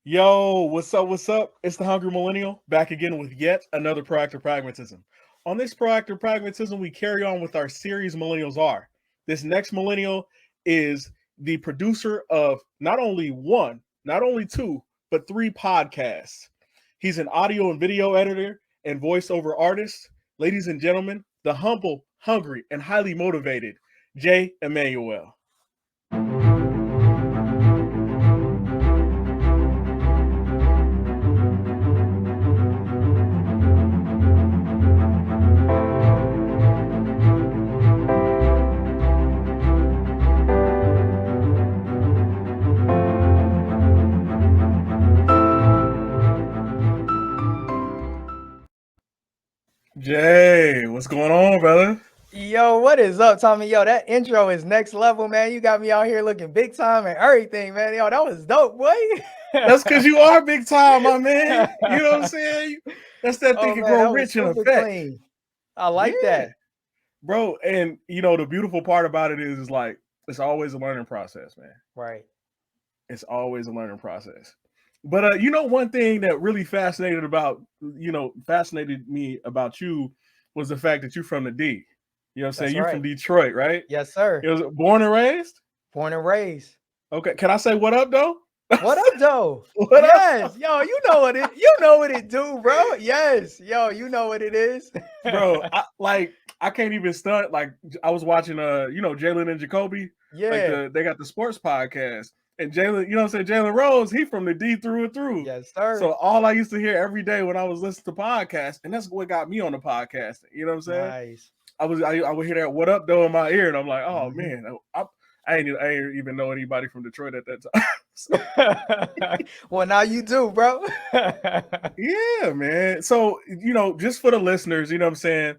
Yo, what's up? What's up? It's the Hungry Millennial back again with yet another Proactive Pragmatism. On this Proactive Pragmatism, we carry on with our series Millennials Are. This next millennial is the producer of not only one, not only two, but three podcasts. He's an audio and video editor and voiceover artist. Ladies and gentlemen, the humble, hungry, and highly motivated 𝗦𝗂𝗟𝗍. Jay, what's going on, brother? Yo, what is up, Tommy? Yo, that intro is next level, man. You got me out here looking big time and everything, man. Yo, that was dope, boy. That's because you are big time, my man. You know what I'm saying? That's that thing can grow rich in effect. Clean. I like that. Bro, and the beautiful part about it is like it's always a learning process, man. Right. It's always a learning process. But one thing that really fascinated me about you was the fact that you're from the D. You know what I'm saying? You're from Detroit, right? Yes, sir. You was born and raised? Born and raised. Okay. Can I say what up though? What up, though? Yes. Yo, you know what it do, bro. Yes. Yo, you know what it is. Bro, I can't even stunt. Like I was watching Jalen and Jacoby. Yeah. They got the sports podcast. And Jalen, you know what I'm saying? Jalen Rose, he from the D through and through. Yes, sir. So all I used to hear every day when I was listening to podcasts, and that's what got me on the podcasting. You know what I'm saying? Nice. I would hear that "what up" though in my ear, and I'm like, oh man, I ain't even know anybody from Detroit at that time. Well, now you do, bro. Yeah, man. So just for the listeners, you know what I'm saying?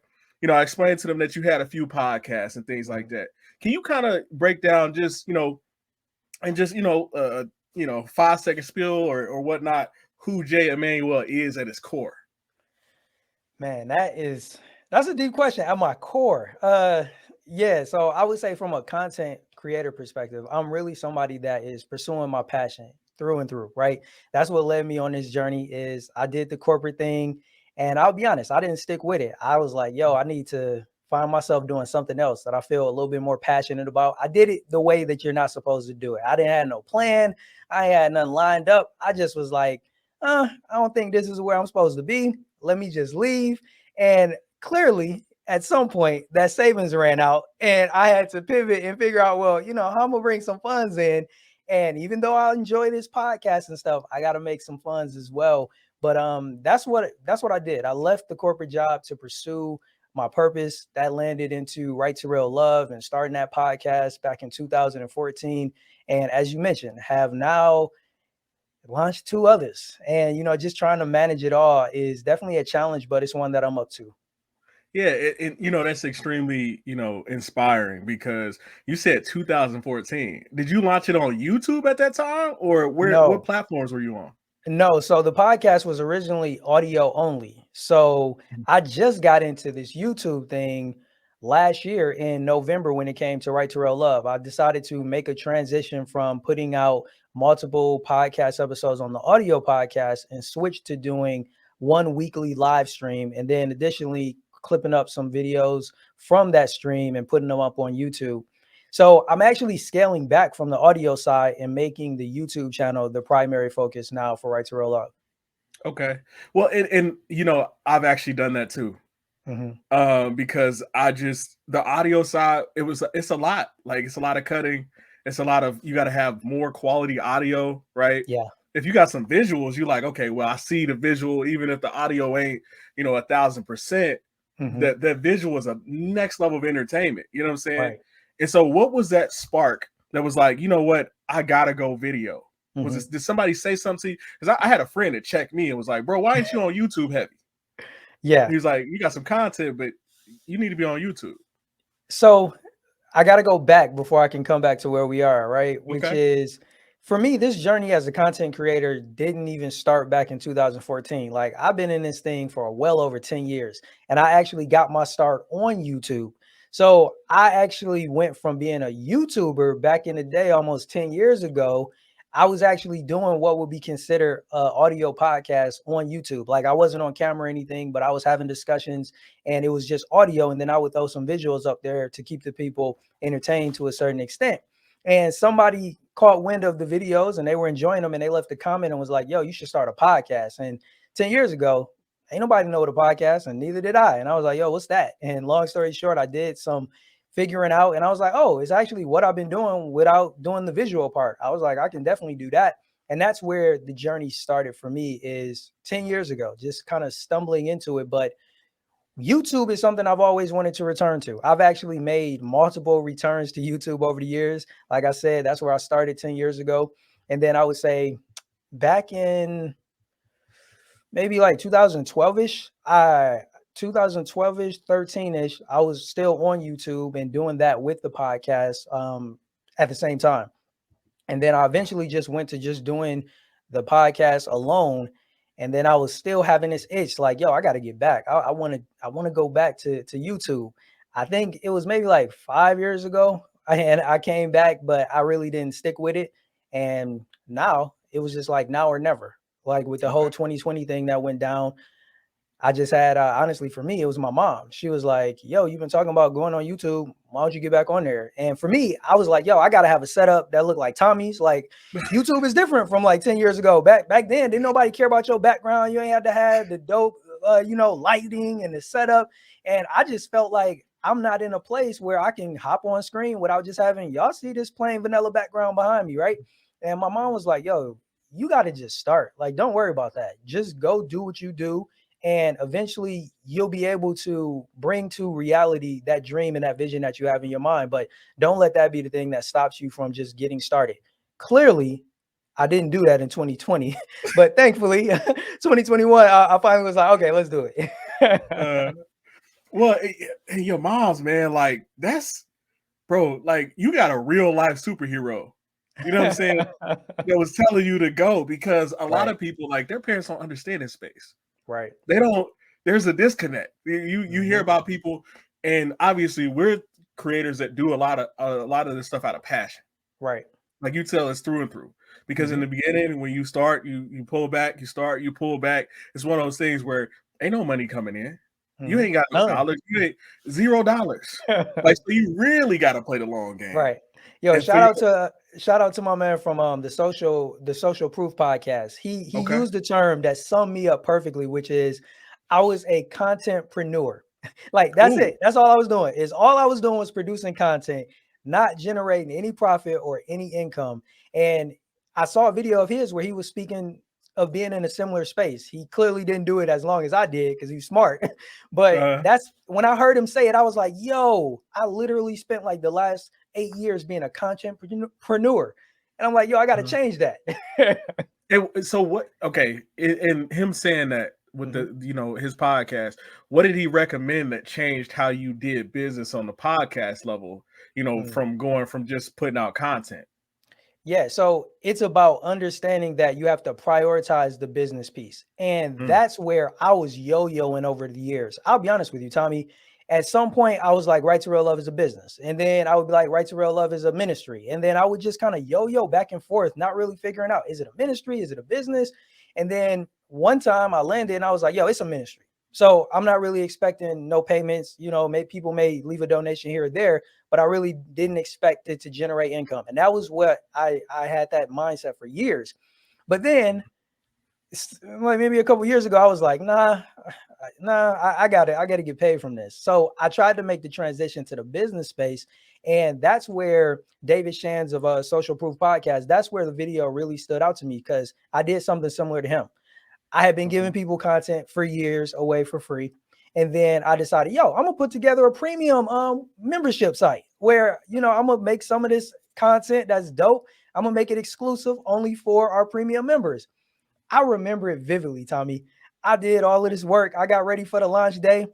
I explained to them that you had a few podcasts and things like that. Can you kind of break down just 5-second spiel or whatnot who 𝗦𝗂𝗟𝗍 is at its core? Man, that's a deep question at my core. Yeah, so I would say from a content creator perspective, I'm really somebody that is pursuing my passion through and through, right? That's what led me on this journey. Is I did the corporate thing, and I'll be honest, I didn't stick with it. I was like, yo, I need to find myself doing something else that I feel a little bit more passionate about. I did it the way that you're not supposed to do it. I didn't have no plan. I had nothing lined up. I just was like, I don't think this is where I'm supposed to be. Let me just leave. And clearly, at some point, that savings ran out, and I had to pivot and figure out, well, how I'm gonna bring some funds in. And even though I enjoy this podcast and stuff, I got to make some funds as well. But that's what I did. I left the corporate job to pursue my purpose. That landed into 𝗦𝗘𝗏𝗏 and starting that podcast back in 2014. And as you mentioned, have now launched 2 others. And, just trying to manage it all is definitely a challenge, but it's one that I'm up to. Yeah, that's extremely, inspiring because you said 2014. Did you launch it on YouTube at that time, or what platforms were you on? No, so the podcast was originally audio only. So I just got into this YouTube thing last year in November when it came to 𝗦𝗘𝗏𝗏. I decided to make a transition from putting out multiple podcast episodes on the audio podcast and switch to doing one weekly live stream, and then additionally clipping up some videos from that stream and putting them up on YouTube. So I'm actually scaling back from the audio side and making the YouTube channel the primary focus now for 𝗦𝗘𝗏𝗏. Okay. Well, and I've actually done that too. Because the audio side, it's a lot. Like it's a lot of cutting. It's a lot of, you got to have more quality audio, right? Yeah. If you got some visuals, you're like, okay, well, I see the visual, even if the audio ain't, 1,000%. That visual is a next level of entertainment. You know what I'm saying? Right. And so what was that spark that was like, you know what, I gotta go video? Did somebody say something to you? Because I had a friend that checked me and was like, bro, why ain't you on YouTube heavy? Yeah. He was like, you got some content, but you need to be on YouTube. So I gotta go back before I can come back to where we are, right? Okay. Which is, for me, this journey as a content creator didn't even start back in 2014. Like, I've been in this thing for well over 10 years, and I actually got my start on YouTube. So I actually went from being a YouTuber back in the day, almost 10 years ago. I was actually doing what would be considered audio podcast on YouTube. Like I wasn't on camera or anything, but I was having discussions and it was just audio. And then I would throw some visuals up there to keep the people entertained to a certain extent. And somebody caught wind of the videos and they were enjoying them and they left a comment and was like, yo, you should start a podcast. And 10 years ago, ain't nobody know what a podcast, and neither did I. And I was like, yo, what's that? And long story short, I did some figuring out and I was like, oh, it's actually what I've been doing without doing the visual part. I was like, I can definitely do that. And that's where the journey started for me, is 10 years ago, just kind of stumbling into it. But YouTube is something I've always wanted to return to. I've actually made multiple returns to YouTube over the years. Like I said, that's where I started 10 years ago. And then I would say back in maybe like 2012-ish, 2012-ish, 13-ish, I was still on YouTube and doing that with the podcast at the same time. And then I eventually just went to just doing the podcast alone. And then I was still having this itch, like, yo, I got to get back. I want to go back to YouTube. I think it was maybe like 5 years ago, and I came back, but I really didn't stick with it. And now it was just like now or never. Like with the whole 2020 thing that went down, I just had, honestly, for me, it was my mom. She was like, yo, you've been talking about going on YouTube. Why don't you get back on there? And for me, I was like, yo, I got to have a setup that looked like Tommy's. Like YouTube is different from like 10 years ago. Back then, didn't nobody care about your background. You ain't had to have the dope, lighting and the setup. And I just felt like I'm not in a place where I can hop on screen without just having, y'all see this plain vanilla background behind me, right? And my mom was like, yo, you got to just start. Like, don't worry about that. Just go do what you do. And eventually you'll be able to bring to reality that dream and that vision that you have in your mind. But don't let that be the thing that stops you from just getting started. Clearly, I didn't do that in 2020, but thankfully 2021, I finally was like, okay, let's do it. Well, your mom's, man, like that's, bro, like you got a real life superhero. You know what I'm saying? That was telling you to go, because a lot of people, like their parents don't understand this space. Right. They don't, there's a disconnect. You hear about people, and obviously we're creators that do a lot of this stuff out of passion. Right. Like you tell us through and through. Because in the beginning, when you start, you pull back, you start, you pull back. It's one of those things where ain't no money coming in. You ain't got no dollars. You ain't $0. Like, so you really got to play the long game. Right. Yo, shout out to my man from the social proof podcast. He used the term that summed me up perfectly, which is I was a contentpreneur. Like that's it. That's all I was doing. All I was doing was producing content, not generating any profit or any income. And I saw a video of his where he was speaking of being in a similar space. He clearly didn't do it as long as I did because he's smart. But that's when I heard him say it, I was like, yo, I literally spent like the last 8 years being a contentpreneur. And I'm like, yo, I got to change that. So what, okay. And him saying that with the, his podcast, what did he recommend that changed how you did business on the podcast level, from going from just putting out content? Yeah, so it's about understanding that you have to prioritize the business piece. And that's where I was yo-yoing over the years. I'll be honest with you, Tommy. At some point, I was like, Right to Real Love is a business. And then I would be like, Right to Real Love is a ministry. And then I would just kind of yo-yo back and forth, not really figuring out, is it a ministry? Is it a business? And then one time I landed and I was like, yo, it's a ministry. So I'm not really expecting no payments. People may leave a donation here or there, but I really didn't expect it to generate income. And that was what I had that mindset for years. But then like maybe a couple years ago, I was like, nah, I got it. I got to get paid from this. So I tried to make the transition to the business space. And that's where David Shands of Social Proof Podcast, that's where the video really stood out to me, because I did something similar to him. I had been giving people content for years away for free. And then I decided, yo, I'm going to put together a premium membership site where, I'm going to make some of this content that's dope. I'm going to make it exclusive only for our premium members. I remember it vividly, Tommy. I did all of this work. I got ready for the launch day.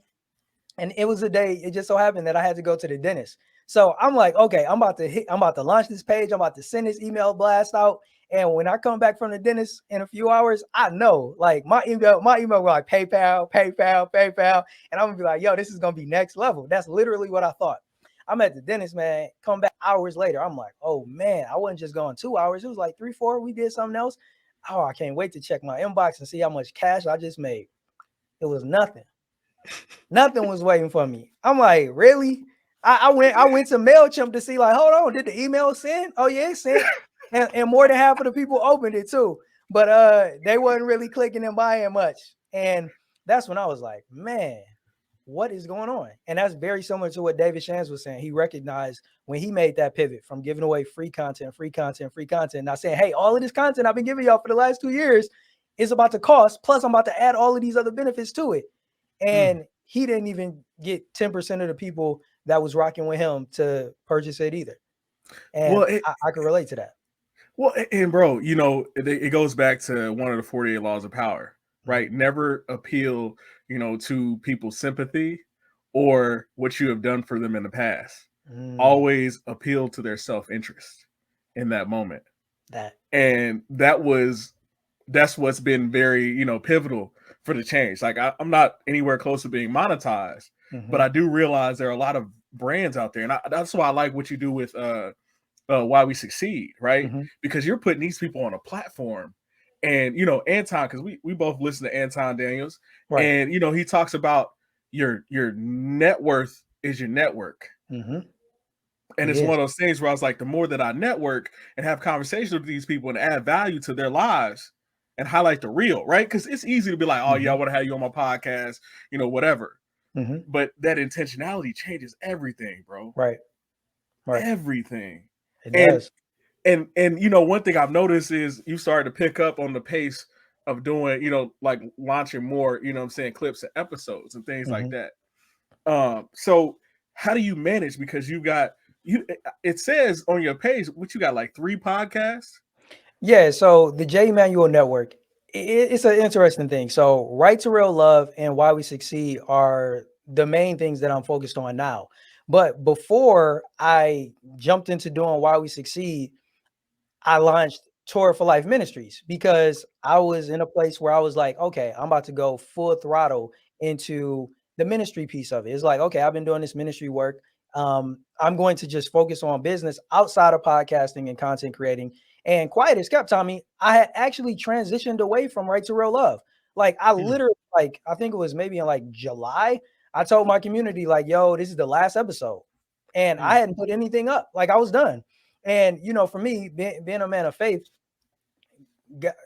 And it was a day, it just so happened that I had to go to the dentist. So I'm like, okay, I'm about to launch this page. I'm about to send this email blast out. And when I come back from the dentist in a few hours, I know like my email will like PayPal. And I'm gonna be like, yo, this is gonna be next level. That's literally what I thought. I'm at the dentist, man. Come back. hours later, I'm like, oh man, I wasn't just going 2 hours. It was like 3, 4. We did something else. Oh, I can't wait to check my inbox and see how much cash I just made. It was nothing. Nothing was waiting for me. I'm like, really? I went to MailChimp to see, like, hold on, did the email send? Oh yeah, it sent. And more than half of the people opened it too. But they wasn't really clicking and buying much. And that's when I was like, man, what is going on? And that's very similar to what David Shands was saying. He recognized when he made that pivot from giving away free content, not saying, hey, all of this content I've been giving y'all for the last 2 years is about to cost, plus I'm about to add all of these other benefits to it. And he didn't even get 10% of the people that was rocking with him to purchase it either. And well, I can relate to that. Well, and bro, you know, it goes back to one of the 48 laws of power, right? Never appeal, you know, to people's sympathy or what you have done for them in the past. Always appeal to their self-interest in that moment. And that's what's been very, you know, pivotal for the change. Like I'm not anywhere close to being monetized, but I do realize there are a lot of brands out there, and that's why I like what you do with Why We Succeed, right? Because you're putting these people on a platform, and you know, Anton, because we both listen to Anton Daniels, right? And you know, he talks about your net worth is your network. And it's one of those things where I was like, the more that I network and have conversations with these people and add value to their lives and highlight the real, right? Because it's easy to be like, oh yeah, I want to have you on my podcast, you know, whatever. But that intentionality changes everything, bro. Right. Everything. It does. And you know, one thing I've noticed is you started to pick up on the pace of doing, you know, like launching more, you know what I'm saying, clips and episodes and things like that. So how do you manage? Because you got, it says on your page, what you got, like 3 podcasts? Yeah. So the Immanuel Network, it's an interesting thing. So Right to Real Love and Why We Succeed are the main things that I'm focused on now. But before I jumped into doing Why We Succeed, I launched Tour for Life Ministries because I was in a place where I was like, okay, I'm about to go full throttle into the ministry piece of it. It's like, okay, I've been doing this ministry work. I'm going to just focus on business outside of podcasting and content creating. And quiet as kept, Tommy, I had actually transitioned away from Right to Real Love. Like I literally, like, I think it was maybe in like July, I told my community like, yo, this is the last episode. And I hadn't put anything up. Like I was done. And, you know, for me, being a man of faith,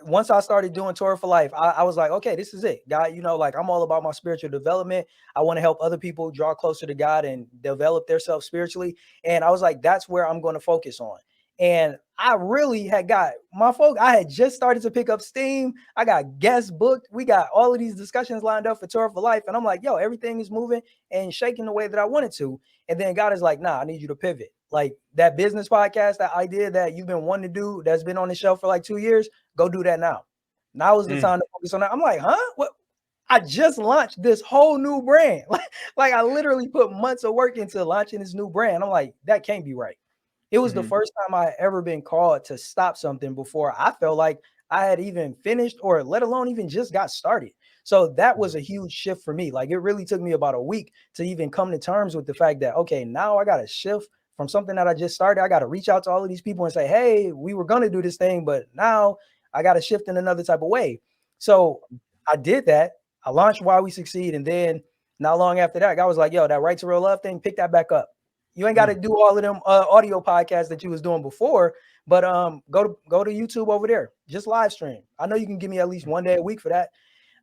once I started doing Tour for Life, I was like, okay, this is it. God, you know, like I'm all about my spiritual development. I want to help other people draw closer to God and develop themselves spiritually. And I was like, that's where I'm going to focus on. And I really had got my folk. I had just started to pick up steam. I got guests booked. We got all of these discussions lined up for Tour for Life. And I'm like, yo, everything is moving and shaking the way that I wanted to. And then God is like, nah, I need you to pivot. Like that business podcast, that idea that you've been wanting to do, that's been on the shelf for like 2 years, go do that now. Now is the time to focus on that. I'm like, huh? What? I just launched this whole new brand. Like I literally put months of work into launching this new brand. I'm like, that can't be right. It was the first time I had ever been called to stop something before I felt like I had even finished or let alone even just got started. So that was a huge shift for me. Like it really took me about a week to even come to terms with the fact that, okay, now I got to shift from something that I just started. I got to reach out to all of these people and say, hey, we were going to do this thing, but now I got to shift in another type of way. So I did that. I launched Why We Succeed. And then not long after that, I was like, yo, that Right to Real Love thing, pick that back up. You ain't got to do all of them audio podcasts that you was doing before, but go to YouTube over there. Just live stream. I know you can give me at least 1 day a week for that.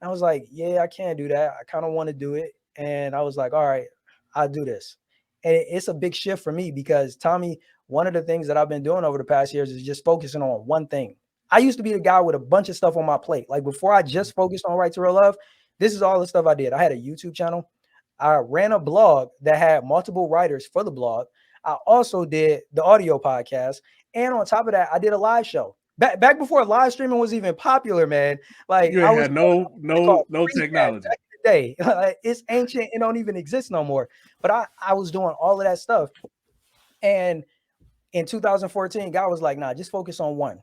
And I was like, yeah, I can't do that. I kind of want to do it. And I was like, all right, I'll do this. And it's a big shift for me because, Tommy, one of the things that I've been doing over the past years is just focusing on one thing. I used to be the guy with a bunch of stuff on my plate. Like before I just focused on Right to Real Love, this is all the stuff I did. I had a YouTube channel. I ran a blog that had multiple writers for the blog. I also did the audio podcast. And on top of that, I did a live show. Back before live streaming was even popular, man. Like you had no technology. Back in the day. It's ancient. It don't even exist no more. But I was doing all of that stuff. And in 2014, God was like, nah, just focus on one.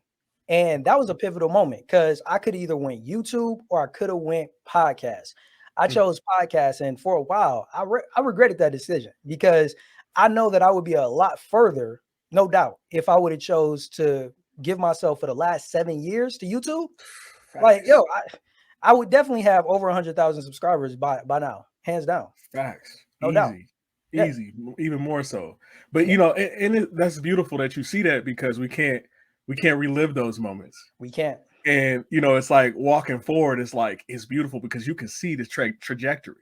And that was a pivotal moment because I could either went YouTube or I could have went podcast. I chose podcasts, and for a while, I regretted that decision because I know that I would be a lot further no doubt, if I would have chose to give myself for the last 7 years to YouTube, like, yo, I would definitely have over 100,000 subscribers by now, hands down. Facts. No doubt. Easy, even more so. But you know, that's beautiful that you see that, because we can't relive those moments. We can't. And you know, it's like walking forward. It's like, it's beautiful because you can see the trajectory.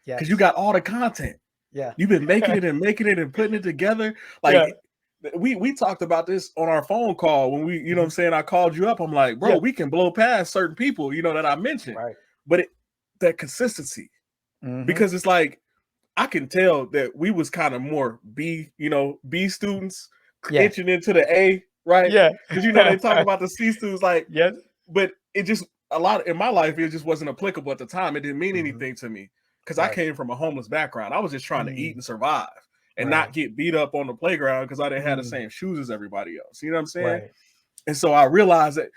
Because you got all the content. Yeah, you've been making it and putting it together. Like we talked about this on our phone call when we, you know what I'm saying, I called you up. I'm like, bro, we can blow past certain people, you know, that I mentioned. Right. But that consistency, because it's like, I can tell that we was kind of more B students itching into the A, right? Yeah. Because you know they talk about the C students, like, yes, but it just, a lot in my life, it just wasn't applicable at the time. It didn't mean anything to me, because I came from a homeless background. I was just trying to eat and survive and not get beat up on the playground because I didn't have the same shoes as everybody else. You know what I'm saying? Right. And so I realized that,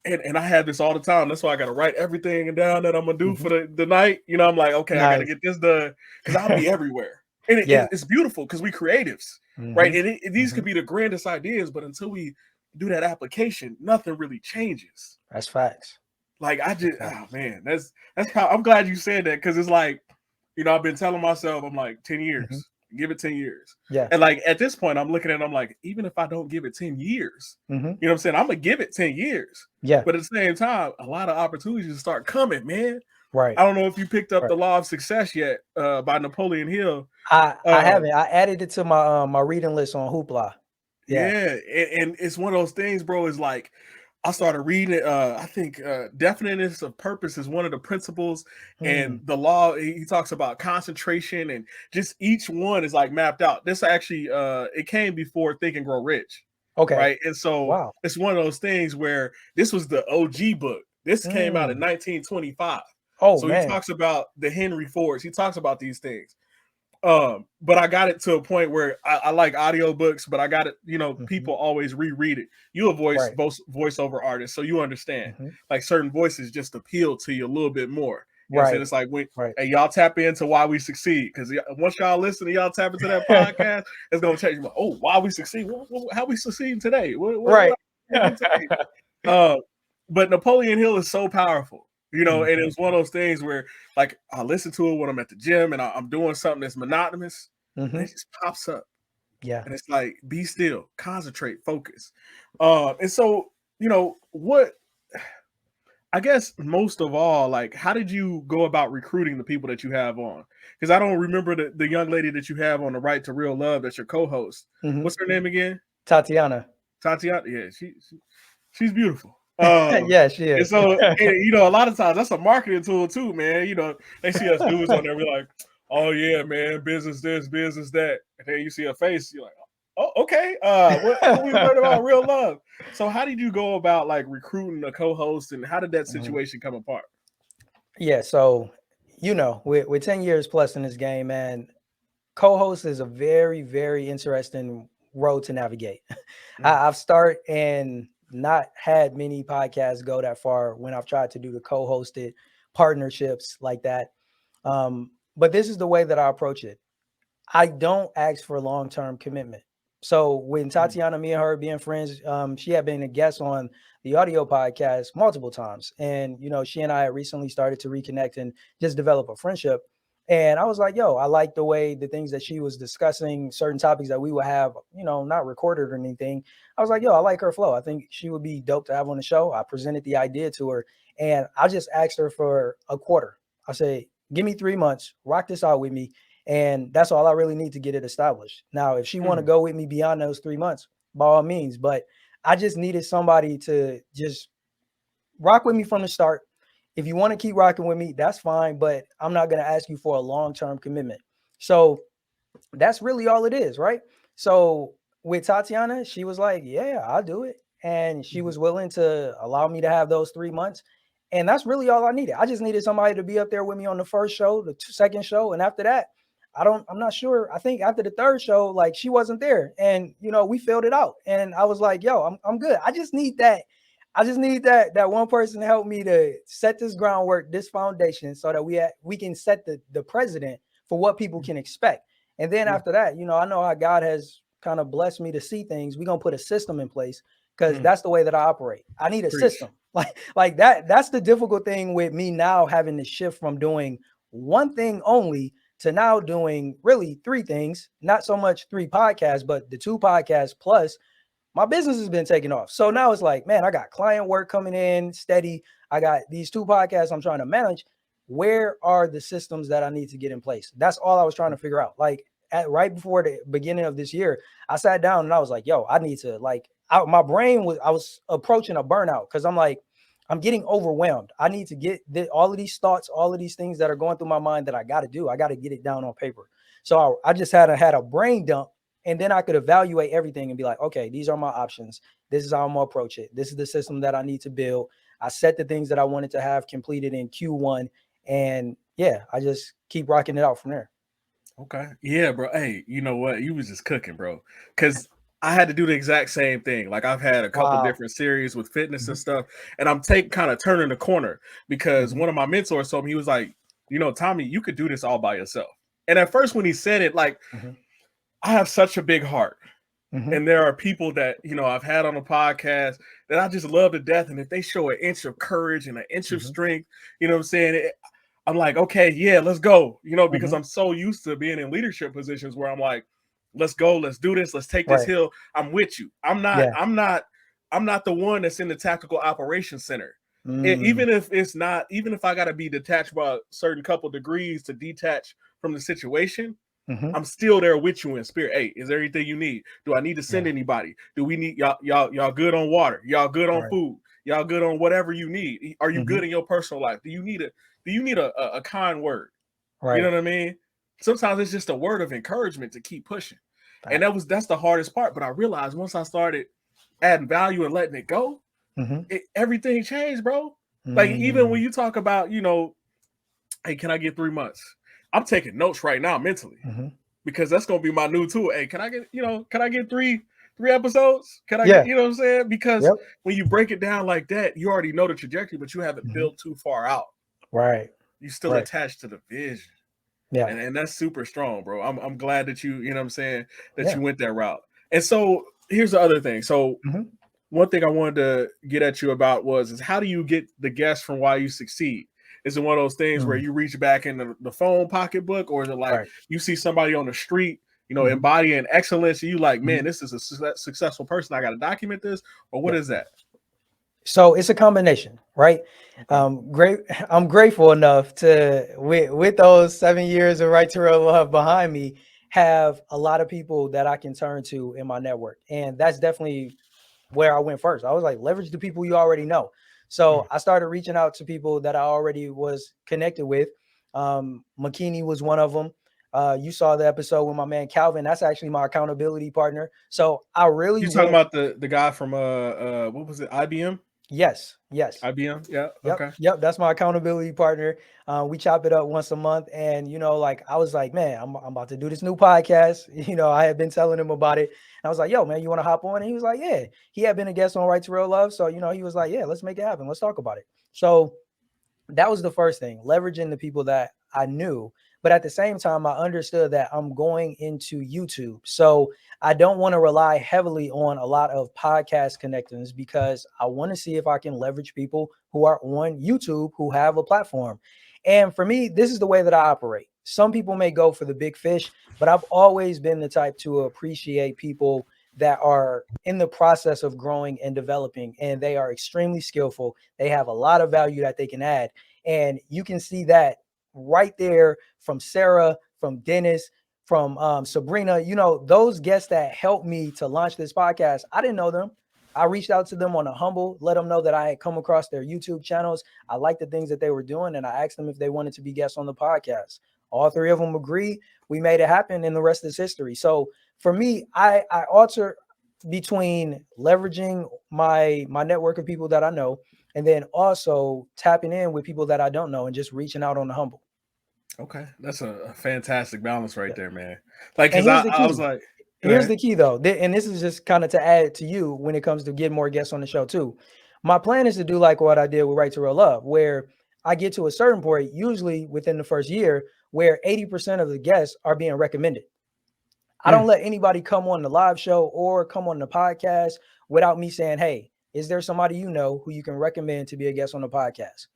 and I had this all the time. That's why I got to write everything down that I'm going to do for the night. You know, I'm like, okay, I got to get this done, because I'll be everywhere. And it's beautiful because we creatives, right? And these could be the grandest ideas, but until we do that application, nothing really changes. That's facts. Like, I just, oh man, that's how, I'm glad you said that, because it's like, you know, I've been telling myself, I'm like, 10 years, give it 10 years. Yeah. And like, at this point, I'm looking at it, I'm like, even if I don't give it 10 years, you know what I'm saying? I'm going to give it 10 years. Yeah. But at the same time, a lot of opportunities start coming, man. Right. I don't know if you picked up The Law of Success yet, by Napoleon Hill. I haven't. I added it to my my reading list on Hoopla. Yeah. And it's one of those things, bro, is like, I started reading it. I think definiteness of purpose is one of the principles, and the law, he talks about concentration, and just each one is like mapped out. This actually, it came before Think and Grow Rich. Okay. Right. And so it's one of those things where this was the OG book. This came out in 1925. Oh, so man. He talks about the Henry Fords. He talks about these things. But I got it to a point where I like audiobooks, but I got it, you know, people always reread it. You're a voiceover artist, so you understand. Like, certain voices just appeal to you a little bit more. You know what I'm saying? It's like, when hey, y'all tap into Why We Succeed, because once y'all listen and y'all tap into that podcast, it's gonna change. Like, oh, Why We Succeed? How we succeeding today? But Napoleon Hill is so powerful. You know, and it was one of those things where, like, I listen to it when I'm at the gym and I'm doing something that's monotonous, and it just pops up. Yeah. And it's like, be still, concentrate, focus. And so, you know, I guess most of all, like, how did you go about recruiting the people that you have on? Because I don't remember the young lady that you have on the Right to Real Love that's your co-host. What's her name again? Tatiana. Yeah, she's beautiful. Yeah, she is. And so, you know, a lot of times that's a marketing tool too, man. You know, they see us dudes on there, we're like, oh yeah, man, business this, business that. And then you see a face, you're like, oh, okay. What we learned about real love. So how did you go about, like, recruiting a co-host, and how did that situation come apart? Yeah, so, you know, with 10 years plus in this game, man, co-host is a very, very interesting road to navigate. I've started and not had many podcasts go that far when I've tried to do the co-hosted partnerships like that. But this is the way that I approach it. I don't ask for long-term commitment. So when Tatiana, me and her being friends, she had been a guest on the audio podcast multiple times. And, you know, she and I had recently started to reconnect and just develop a friendship. And I was like, yo, I like the way the things that she was discussing, certain topics that we would have, you know, not recorded or anything. I was like, yo, I like her flow. I think she would be dope to have on the show. I presented the idea to her, and I just asked her for a quarter. I said, give me 3 months, rock this out with me. And that's all I really need to get it established. Now, if she want to go with me beyond those 3 months, by all means, but I just needed somebody to just rock with me from the start. If you want to keep rocking with me, that's fine, but I'm not going to ask you for a long-term commitment. So that's really all it is, right? So with Tatiana, she was like, yeah, I'll do it. And she was willing to allow me to have those 3 months. And that's really all I needed. I just needed somebody to be up there with me on the first show, the second show. And after that, I'm not sure. I think after the third show, like, she wasn't there, and, you know, we filled it out. And I was like, yo, I'm good. I just need that one person to help me to set this groundwork, this foundation, so that we can set the precedent for what people can expect. And then after that, you know, I know how God has kind of blessed me to see things. We're gonna put a system in place because that's the way that I operate. I need a system. Like that's the difficult thing with me now, having to shift from doing one thing only to now doing really 3 things. Not so much 3 podcasts, but the 2 podcasts plus my business has been taking off. So now it's like, man, I got client work coming in steady. I got these 2 podcasts I'm trying to manage. Where are the systems that I need to get in place? That's all I was trying to figure out. Like right before the beginning of this year, I sat down and I was like, yo, I need to my brain was, I was approaching a burnout because I'm like, I'm getting overwhelmed. I need to get all of these thoughts, all of these things that are going through my mind that I got to do. I got to get it down on paper. So I just had a brain dump, and then I could evaluate everything and be like, okay, these are my options. This is how I'm gonna approach it. This is the system that I need to build. I set the things that I wanted to have completed in Q1, and yeah, I just keep rocking it out from there. Okay. Yeah, bro. Hey, you know what? You was just cooking, bro. Because I had to do the exact same thing. Like I've had a couple different series with fitness and stuff, and I'm kind of turning the corner because one of my mentors told me, he was like, you know, Tommy, you could do this all by yourself. And at first when he said it, like, I have such a big heart. And there are people that, you know, I've had on the podcast that I just love to death. And if they show an inch of courage and an inch of strength, you know what I'm saying? I'm like, okay, yeah, let's go. You know, because I'm so used to being in leadership positions where I'm like, let's go, let's do this, let's take this hill. I'm with you. I'm not the one that's in the tactical operations center. Even if I got to be detached by a certain couple degrees to detach from the situation, I'm still there with you in spirit. Hey, is there anything you need? Do I need to send anybody? Do we need y'all good on water? Y'all good on food? Y'all good on whatever you need? Are you good in your personal life? Do you need a kind word? You know what I mean? Sometimes it's just a word of encouragement to keep pushing. And that's the hardest part. But I realized once I started adding value and letting it go, everything changed, bro. Like even when you talk about, you know, hey, can I get 3 months? I'm taking notes right now mentally because that's gonna be my new tool. Hey, can I get three episodes? Can I get, you know what I'm saying? Because when you break it down like that, you already know the trajectory, but you haven't built too far out. Right. You still attached to the vision. Yeah. And that's super strong, bro. I'm glad that you know what I'm saying, that you went that route. And so here's the other thing. So one thing I wanted to get at you about is how do you get the guests from Why You Succeed? Is it one of those things where you reach back in the phone pocketbook, or is it like you see somebody on the street, you know, embodying excellence, and you like, man, this is a successful person, I got to document this? Or what is that? So it's a combination, right? I'm grateful enough to, with those 7 years of Right to Real Love behind me, have a lot of people that I can turn to in my network. And that's definitely where I went first. I was like, leverage the people you already know. So I started reaching out to people that I already was connected with. McKinney was one of them. You saw the episode with my man Calvin. That's actually my accountability partner. So I really talking about the guy from what was it, IBM? Yes. IBM. Yeah. Okay. Yep. That's my accountability partner. We chop it up once a month. And, you know, like I was like, man, I'm about to do this new podcast. You know, I had been telling him about it. And I was like, yo, man, you want to hop on? And he was like, yeah. He had been a guest on Right to Real Love. So, you know, he was like, yeah, let's make it happen. Let's talk about it. So that was the first thing, leveraging the people that I knew. But at the same time, I understood that I'm going into YouTube. So I don't want to rely heavily on a lot of podcast connections because I want to see if I can leverage people who are on YouTube who have a platform. And for me, this is the way that I operate. Some people may go for the big fish, but I've always been the type to appreciate people that are in the process of growing and developing, and they are extremely skillful. They have a lot of value that they can add. And you can see that right there from Sarah, from Dennis, from Sabrina, you know, those guests that helped me to launch this podcast. I didn't know them. I reached out to them on a humble, let them know that I had come across their YouTube channels. I liked the things that they were doing, and I asked them if they wanted to be guests on the podcast. All 3 of them agreed. We made it happen, and the rest is history. So for me, I alter between leveraging my network of people that I know, and then also tapping in with people that I don't know and just reaching out on the humble. Okay. That's a fantastic balance right there, man. Like, cause I was like, here's the key though. And this is just kind of to add to you when it comes to getting more guests on the show too. My plan is to do like what I did with Right to Real Love, where I get to a certain point, usually within the first year, where 80% of the guests are being recommended. I don't let anybody come on the live show or come on the podcast without me saying, hey, is there somebody you know who you can recommend to be a guest on the podcast?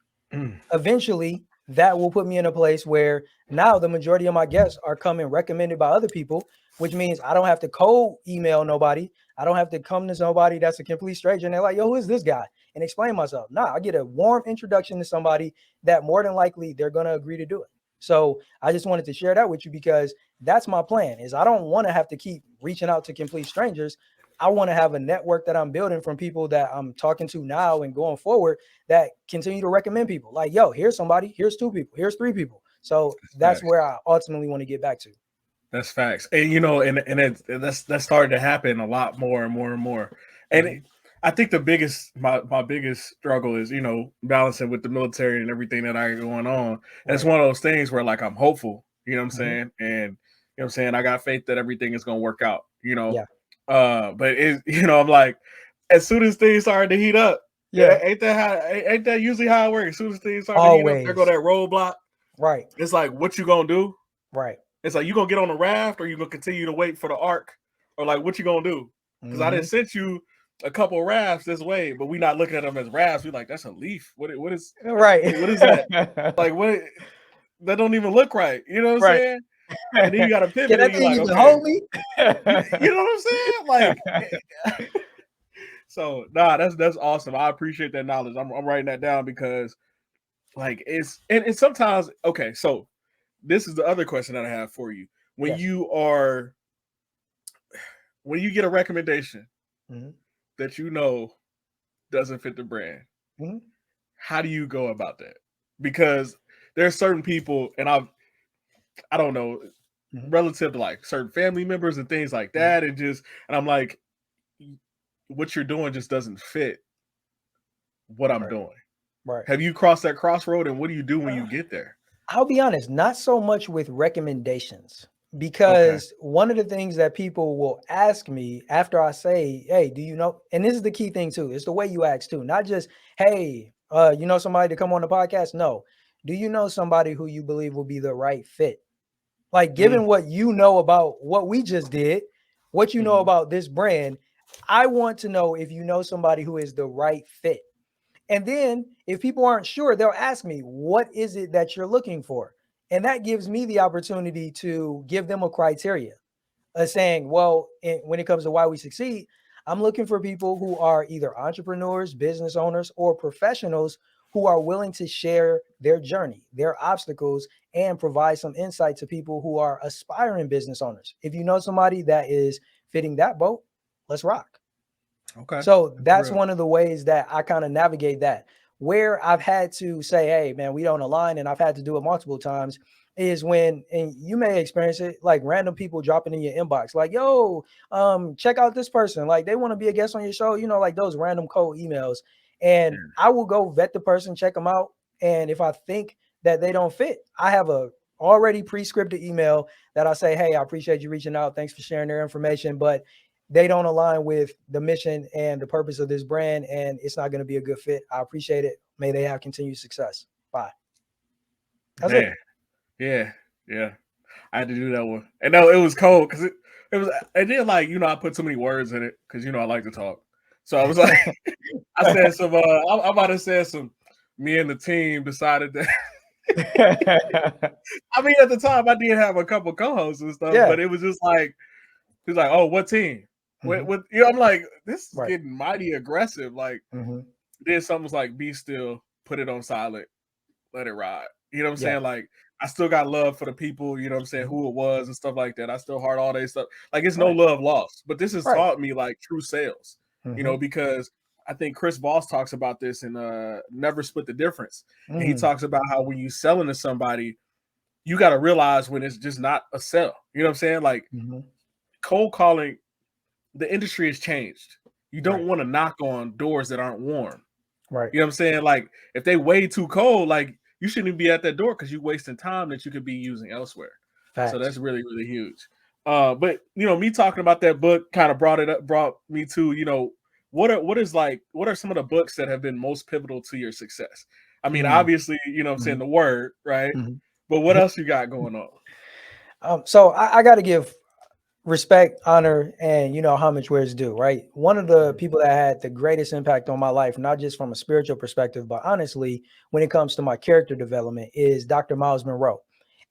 Eventually, that will put me in a place where now the majority of my guests are coming recommended by other people, which means I don't have to cold email nobody. I don't have to come to somebody that's a complete stranger and they're like, yo, who is this guy? And explain myself. Nah, I get a warm introduction to somebody that more than likely they're going to agree to do it. So I just wanted to share that with you because that's my plan is I don't want to have to keep reaching out to complete strangers. I want to have a network that I'm building from people that I'm talking to now and going forward that continue to recommend people like, yo, here's somebody, here's 2 people, here's 3 people. So that's where I ultimately want to get back to. That's facts. And, that's started to happen a lot more and more and more. And I think my biggest struggle is, balancing with the military and everything that I got going on. And it's one of those things where like, I'm hopeful, you know what I'm saying? And, I got faith that everything is going to work out, but I'm like, as soon as things started to heat up, ain't that usually how it works? As soon as things start to heat up, there go that roadblock. Right. It's like, what you gonna do? Right. It's like, you gonna get on the raft or you gonna continue to wait for the arc? Or like, what you gonna do? Because I didn't sent you a couple rafts this way, but we not looking at them as rafts. We like, that's a leaf. What is right? What is that? Like, what? That don't even look right. You know what I'm saying? And then you got to pivot. Can that and you're thing like, even okay. hold me? You know what I'm saying? Like, so that's awesome. I appreciate that knowledge. I'm writing that down because, like, it's and sometimes okay. So this is the other question that I have for you. When when you get a recommendation that doesn't fit the brand, how do you go about that? Because there's certain people, and I don't know, relative to like certain family members and things like that, and I'm like, what you're doing just doesn't fit what I'm doing. Right. Have you crossed that crossroad, and what do you do when you get there? I'll be honest, not so much with recommendations, because one of the things that people will ask me after I say, hey, do you know? And this is the key thing too. It's the way you ask too, not just, hey, you know somebody to come on the podcast? No. Do you know somebody who you believe will be the right fit? Like, given what you know about what we just did, what you know about this brand, I want to know if you know somebody who is the right fit. And then if people aren't sure, they'll ask me, what is it that you're looking for? And that gives me the opportunity to give them a criteria of saying, well, when it comes to why we succeed, I'm looking for people who are either entrepreneurs, business owners, or professionals who are willing to share their journey, their obstacles, and provide some insight to people who are aspiring business owners. If you know somebody that is fitting that boat, let's rock. Okay. So that's one of the ways that I kind of navigate that. Where I've had to say, hey, man, we don't align, and I've had to do it multiple times, is when, and you may experience it, like random people dropping in your inbox, like, yo, check out this person. Like, they want to be a guest on your show, like those random cold emails. And I will go vet the person, check them out. And if I think that they don't fit, I have a already pre-scripted email that I say, hey, I appreciate you reaching out. Thanks for sharing their information. But they don't align with the mission and the purpose of this brand, and it's not going to be a good fit. I appreciate it. May they have continued success. Bye. That's it. Yeah. I had to do that one. And no, it was cold because it was, and then like, I put too many words in it because, I like to talk. So I was like, I said some, I'm about to say some, me and the team decided that. I mean, at the time I did have a couple co-hosts and stuff, but it was just like, he's like, oh, what team? What I'm like, this is getting mighty aggressive. Like, then something's like, be still, put it on silent, let it ride. You know what I'm saying? Like, I still got love for the people, you know what I'm saying, who it was and stuff like that. I still heart all that stuff. Like, it's no love lost. But this has taught me like true sales, because I think Chris Voss talks about this in Never Split the Difference. And he talks about how when you selling to somebody, you got to realize when it's just not a sell. You know what I'm saying? Like, cold calling, the industry has changed. You don't want to knock on doors that aren't warm. Right. You know what I'm saying? Like, if they way too cold, like, you shouldn't even be at that door because you're wasting time that you could be using elsewhere. Facts. So that's really, really huge. But me talking about that book kind of brought me to, what are some of the books that have been most pivotal to your success? I mean, obviously, I'm saying the word, right? But what else you got going on? So I got to give respect, honor, and homage where it's due, right? One of the people that had the greatest impact on my life, not just from a spiritual perspective, but honestly, when it comes to my character development, is Dr. Miles Monroe.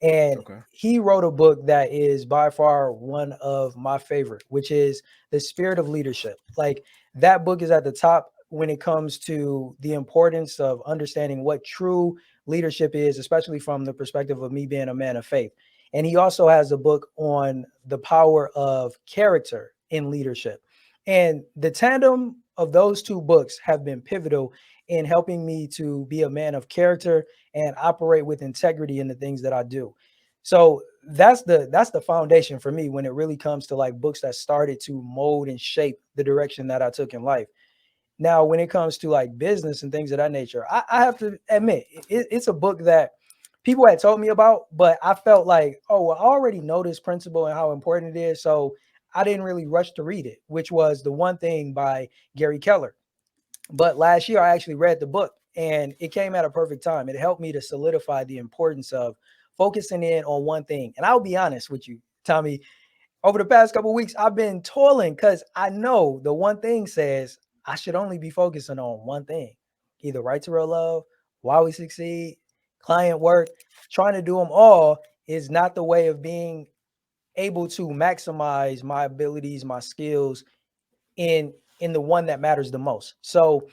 And Okay. he wrote a book that is by far one of my favorite, which is The Spirit of Leadership. Like, that book is at the top when it comes to the importance of understanding what true leadership is, especially from the perspective of me being a man of faith. And he also has a book on the power of character in leadership. And the tandem of those two books have been pivotal in helping me to be a man of character and operate with integrity in the things that I do. So that's the foundation for me when it really comes to like books that started to mold and shape the direction that I took in life. Now, when it comes to like business and things of that nature, I have to admit it's a book that people had told me about, but I felt like, oh, well, I already know this principle and how important it is. So I didn't really rush to read it, which was The One Thing by Gary Keller. But last year, I actually read the book and it came at a perfect time. It helped me to solidify the importance of focusing in on one thing. And I'll be honest with you, Tommy, over the past couple of weeks, I've been toiling because I know the one thing says I should only be focusing on one thing, either right to real love, why we succeed, client work. Trying to do them all is not the way of being able to maximize my abilities, my skills in the one that matters the most. So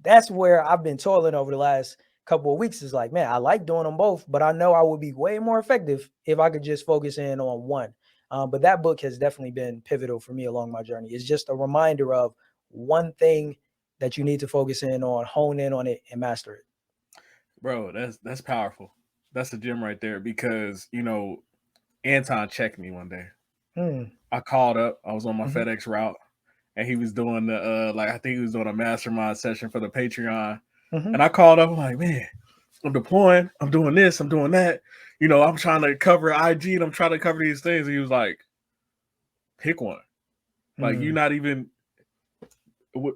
that's where I've been toiling over the last couple of weeks. Is like, man, I like doing them both, but I know I would be way more effective if I could just focus in on one. But that book has definitely been pivotal for me along my journey. It's just a reminder of one thing that you need to focus in on, hone in on it, and master it. Bro, that's powerful. That's a gem right there because Anton checked me one day. I called up. I was on my FedEx route, and he was doing the I think he was doing a mastermind session for the Patreon. And I called up. I'm like, man, I'm deploying. I'm doing this. I'm doing that. I'm trying to cover IG and I'm trying to cover these things. And he was like, pick one. Like, you're not even,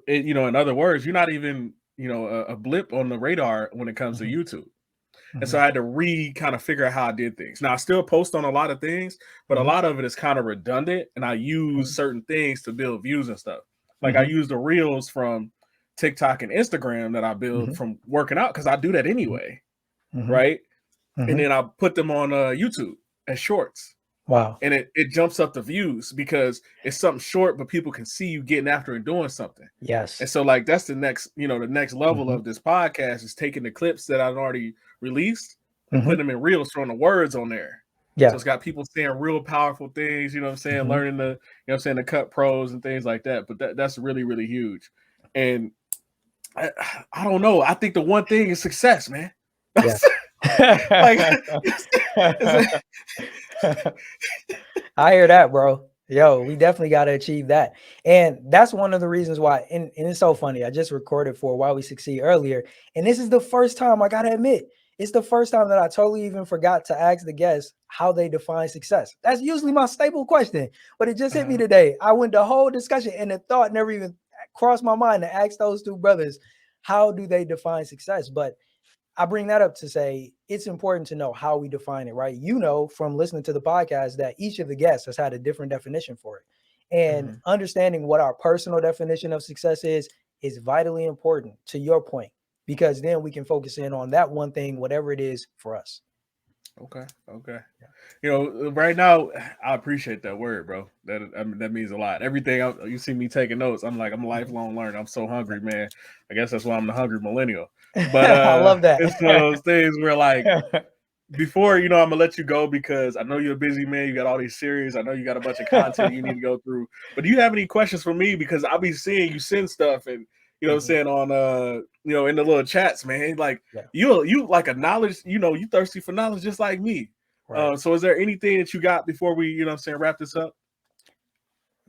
in other words, you're not even, a blip on the radar when it comes to YouTube. And so I had to kind of figure out how I did things. Now I still post on a lot of things, but a lot of it is kind of redundant. And I use certain things to build views and stuff. Like I use the reels from TikTok and Instagram that I build from working out because I do that anyway. Right. And then I put them on YouTube as shorts. Wow. And it jumps up the views because it's something short, but people can see you getting after and doing something. Yes. And so like that's the next level of this podcast is taking the clips that I've already released and putting them in reels, throwing the words on there. Yeah. So it's got people saying real powerful things, learning the cut pros and things like that. But that's really, really huge. And I don't know. I think the one thing is success, man. Yeah. I hear that, bro. Yo, we definitely got to achieve that. And that's one of the reasons why, and it's so funny. I just recorded for Why We Succeed earlier. And this is the first time, I got to admit, it's the first time that I totally even forgot to ask the guests how they define success. That's usually my staple question, but it just hit me today. I went the whole discussion and the thought never even crossed my mind to ask those two brothers, how do they define success? But I bring that up to say it's important to know how we define it, right? From listening to the podcast that each of the guests has had a different definition for it. And understanding what our personal definition of success is vitally important, to your point, because then we can focus in on that one thing, whatever it is for us. Okay. Right now, I appreciate that word, bro. That means a lot. Everything you see me taking notes, I'm like, I'm a lifelong learner. I'm so hungry, man. I guess that's why I'm the hungry millennial. But I love that. It's one of those things where, like, before I'm gonna let you go because I know you're a busy man. You got all these series. I know you got a bunch of content you need to go through. But do you have any questions for me? Because I'll be seeing you send stuff and what I'm saying on in the little chats, man. Like you like a knowledge, you thirsty for knowledge just like me. Right. So is there anything that you got before we, wrap this up?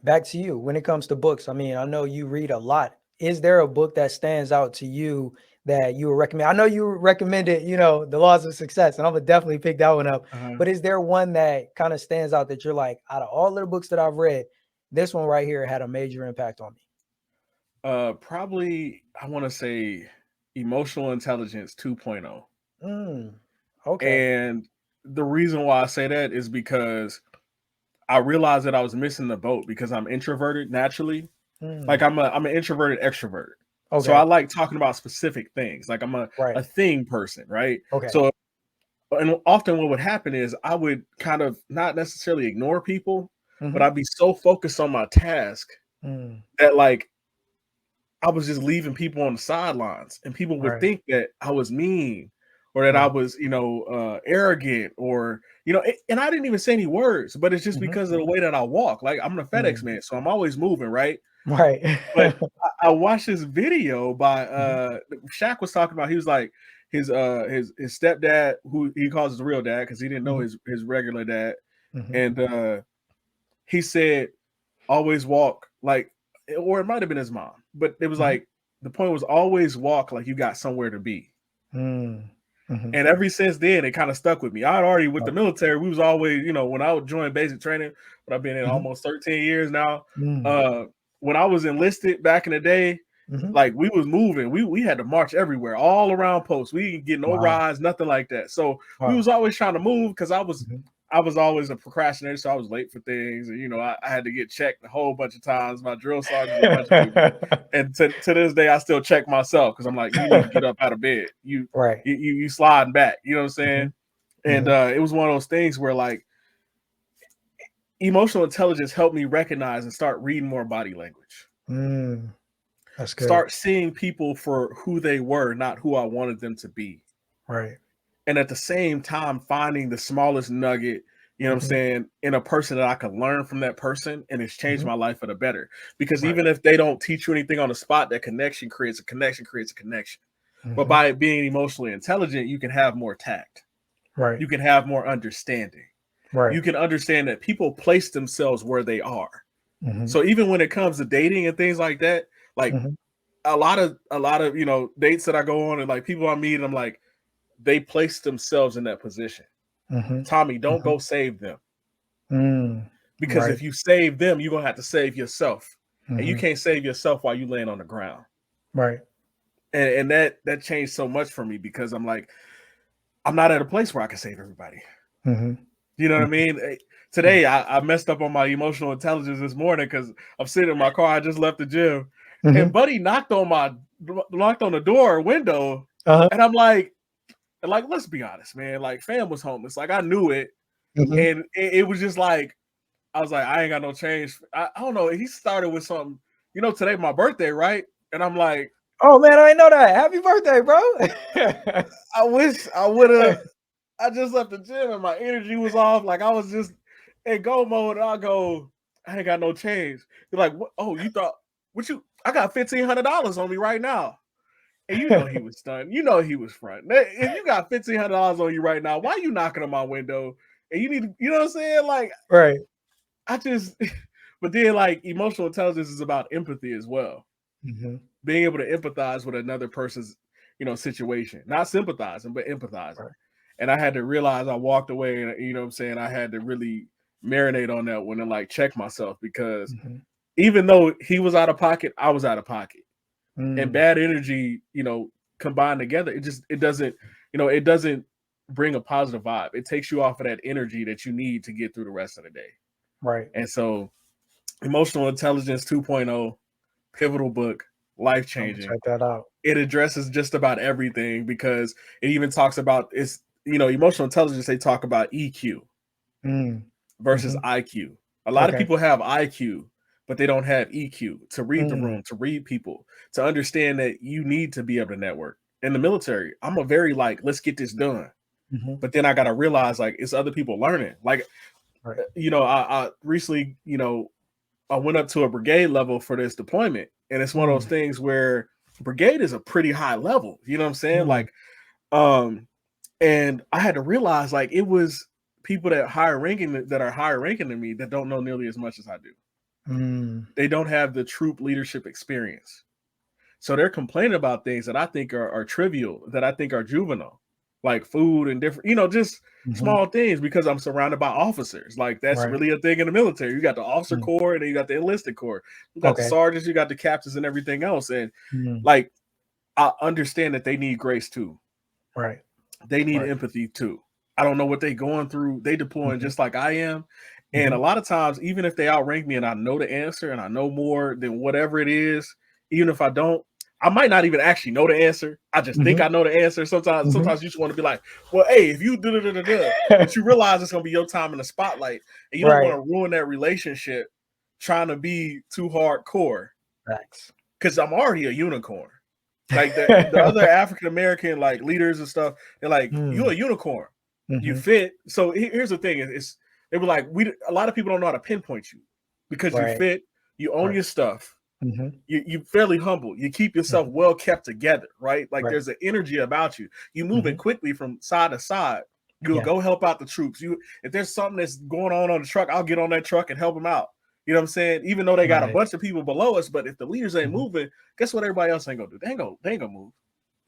Back to you. When it comes to books, I mean, I know you read a lot. Is there a book that stands out to you that you would recommend? I know you recommended, The Laws of Success, and I'm gonna definitely pick that one up. But is there one that kind of stands out that you're like, out of all the books that I've read, this one right here had a major impact on me? Probably, I want to say Emotional Intelligence 2.0. Okay. And the reason why I say that is because I realized that I was missing the boat because I'm introverted naturally. Like I'm an introverted extrovert. So I like talking about specific things. Like I'm a thing person, right? So and often what would happen is I would kind of not necessarily ignore people, but I'd be so focused on my task that like I was just leaving people on the sidelines, and people would think that I was mean or that I was, arrogant or, and I didn't even say any words, but it's just because of the way that I walk. Like I'm a FedEx man, so I'm always moving, right? Right. But I watched this video by Shaq was talking about, he was like his stepdad, who he calls his real dad because he didn't know his regular dad. And he said, always walk like, or it might have been his mom, but it was like the point was always walk like you got somewhere to be. And ever since then, it kind of stuck with me. I had already with the military, we was always, when I would join basic training, but I've been in almost 13 years now. When I was enlisted back in the day, like we was moving, we had to march everywhere, all around posts. We didn't get no rides, nothing like that. So we was always trying to move because I was always a procrastinator, so I was late for things, and I had to get checked a whole bunch of times. My drill sergeant, a bunch of people, and to this day, I still check myself because I'm like, you need to get up out of bed. You sliding back, you know what I'm saying? And it was one of those things where like emotional intelligence helped me recognize and start reading more body language. That's good. Start seeing people for who they were, not who I wanted them to be. Right. And at the same time, finding the smallest nugget, what I'm saying, in a person that I can learn from that person, and it's changed my life for the better. Because even if they don't teach you anything on the spot, that connection creates a connection. But by being emotionally intelligent, you can have more tact. Right. You can have more understanding. Right. You can understand that people place themselves where they are. So even when it comes to dating and things like that, like a lot of dates that I go on and like people I meet, I'm like, they place themselves in that position. Tommy, don't go save them. Because if you save them, you're gonna have to save yourself. And you can't save yourself while you laying on the ground. Right. And that changed so much for me because I'm like, I'm not at a place where I can save everybody. You know what I mean? Today I messed up on my emotional intelligence this morning because I'm sitting in my car. I just left the gym, and buddy knocked on the door window, and I'm like, let's be honest, man. Like, fam was homeless. Like, I knew it, and it was just like, I was like, I ain't got no change. I don't know. He started with something. Today my birthday, right? And I'm like, oh man, I didn't know that. Happy birthday, bro. I wish I would have. I just left the gym and my energy was off. Like I was just in go mode. And I go, I ain't got no change. You're like, what? Oh, you thought what you? I got $1,500 on me right now. And he was stunned. He was front. If you got $1,500 on you right now, why are you knocking on my window? And you need to, you know what I'm saying? Like, right. But then like emotional intelligence is about empathy as well. Being able to empathize with another person's, situation, not sympathizing, but empathizing. Right. And I had to realize I walked away and, I had to really marinate on that one and like check myself because even though he was out of pocket, I was out of pocket. And bad energy, combined together, it doesn't bring a positive vibe. It takes you off of that energy that you need to get through the rest of the day. Right. And so Emotional Intelligence 2.0, pivotal book, life-changing. Check that out. It addresses just about everything because it even talks about emotional intelligence. They talk about EQ versus IQ. A lot of people have IQ, but they don't have EQ to read the room, to read people, to understand that you need to be able to network. In the military, I'm a very like, let's get this done. But then I got to realize like it's other people learning. Like, I recently, I went up to a brigade level for this deployment. And it's one of those things where brigade is a pretty high level. You know what I'm saying? Like, and I had to realize like it was people that are higher ranking than me that don't know nearly as much as I do. They don't have the troop leadership experience. So they're complaining about things that I think are trivial, that I think are juvenile, like food and different, just small things because I'm surrounded by officers. Like that's really a thing in the military. You got the officer corps and then you got the enlisted corps. You got the sergeants, you got the captains and everything else. And like, I understand that they need grace too. Right. They need empathy too. I don't know what they're going through. They deploying just like I am. And a lot of times, even if they outrank me and I know the answer and I know more than whatever it is, even if I don't, I might not even actually know the answer. I just think I know the answer. Sometimes you just want to be like, well, hey, if you do, but you realize it's gonna be your time in the spotlight, and you don't want to ruin that relationship trying to be too hardcore. Facts. Because I'm already a unicorn. Like the other African American like leaders and stuff, they're like, you're a unicorn. You fit. So here's the thing: they were like, a lot of people don't know how to pinpoint you because you fit, you own your stuff, you're fairly humble, you keep yourself well kept together, right? Like there's an energy about you. You moving quickly from side to side. You'll go help out the troops. If there's something that's going on the truck, I'll get on that truck and help them out. You know what I'm saying? Even though they got a bunch of people below us, but if the leaders ain't moving, guess what everybody else ain't gonna do? They ain't gonna move.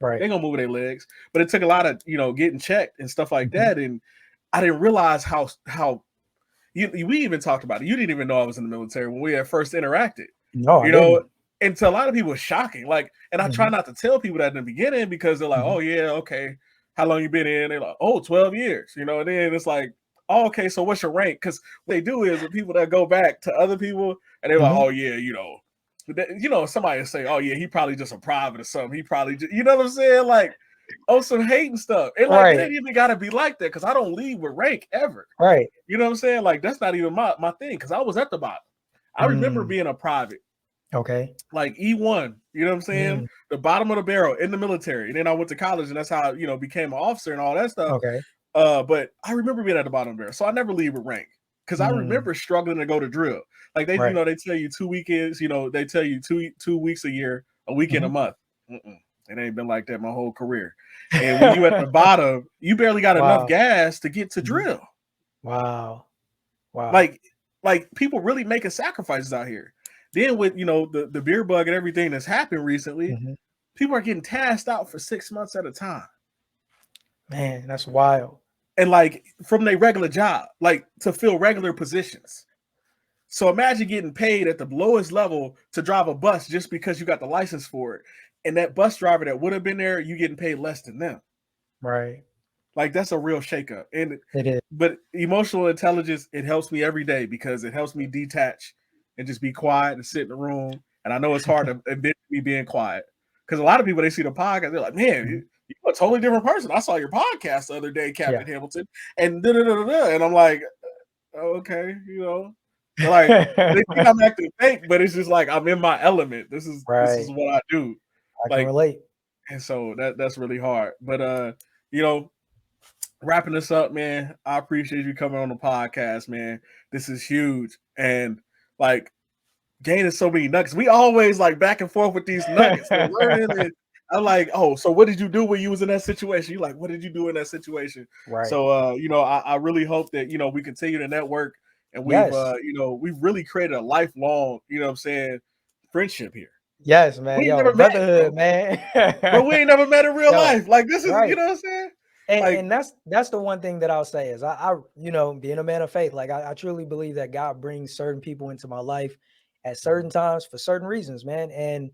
Right. They ain't gonna move their legs. But it took a lot of, getting checked and stuff like that. And I didn't realize how we even talked about it. You didn't even know I was in the military when we had first interacted. No, and to a lot of people it's shocking. Like, and I try not to tell people that in the beginning because they're like, oh yeah, okay. How long you been in? They're like, oh, 12 years, and then it's like, oh, okay, so what's your rank? Because what they do is with people that go back to other people and they're like, oh yeah, somebody say, oh yeah, he probably just a private or something. He probably just, you know what I'm saying? Like, oh, some hate and stuff. And like, it ain't even gotta be like that because I don't lead with rank ever. Right. You know what I'm saying? Like, that's not even my thing because I was at the bottom. I remember being a private. Okay. Like E1, you know what I'm saying? The bottom of the barrel in the military. And then I went to college and that's how I, became an officer and all that stuff. Okay. But I remember being at the bottom of the barrel. So I never leave with rank. Because I remember struggling to go to drill. Like they, they tell you 2 weekends, they tell you two weeks a year, a weekend a month. It ain't been like that my whole career. And when you at the bottom, you barely got enough gas to get to drill. Wow. Like people really making sacrifices out here. Then with the beer bug and everything that's happened recently, people are getting tasked out for 6 months at a time. Man, that's wild. And like from their regular job, like to fill regular positions. So imagine getting paid at the lowest level to drive a bus just because you got the license for it. And that bus driver that would have been there, you getting paid less than them. Right. Like that's a real shakeup. And it is. But emotional intelligence, it helps me every day because it helps me detach and just be quiet and sit in the room. And I know it's hard to admit me being quiet. Because a lot of people, they see the podcast, they're like, man, you're a totally different person. I saw your podcast the other day, Captain Hamilton, and and I'm like, oh, okay, like they think I'm acting fake, but it's just like I'm in my element. This is what I do. I can relate. And so that's really hard. But wrapping this up, man, I appreciate you coming on the podcast, man. This is huge. And like gaining so many nuggets. We always like back and forth with these nuggets and learning. And I'm like, oh, so what did you do when you was in that situation? You like, what did you do in that situation? Right. So I really hope that we continue to network and we've we've really created a lifelong, friendship here. Yes, man. Yo, brotherhood, man. But we ain't never met in real life. Like this is, you know what I'm saying? And that's the one thing that I'll say is I being a man of faith, like I truly believe that God brings certain people into my life at certain times for certain reasons, man. And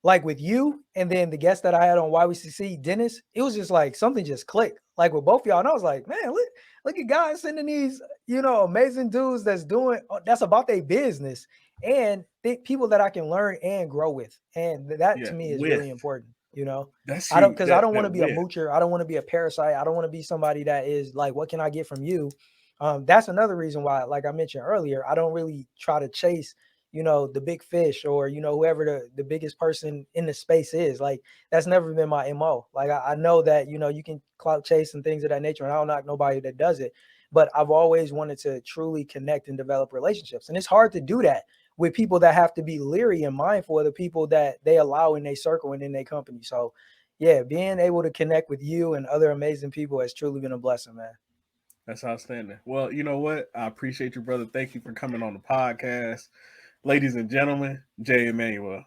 like with you and then the guest that I had on YWCC, Dennis, it was just like something just clicked. Like with both y'all, and I was like, man, look at guys sending these, amazing dudes that's about their business and people that I can learn and grow with. And that to me is really important. That's I don't want to be a moocher. I don't want to be a parasite. I don't want to be somebody that is like, what can I get from you? That's another reason why, like I mentioned earlier, I don't really try to chase, the big fish or, whoever the biggest person in the space is. Like, that's never been my MO. Like, I know that, you can clout chase and things of that nature, and I don't knock nobody that does it, but I've always wanted to truly connect and develop relationships. And it's hard to do that with people that have to be leery and mindful of the people that they allow in their circle and in their company. So yeah, being able to connect with you and other amazing people has truly been a blessing, man. That's outstanding. Well, you know what? I appreciate you, brother. Thank you for coming on the podcast. Ladies and gentlemen, J. Immanuel.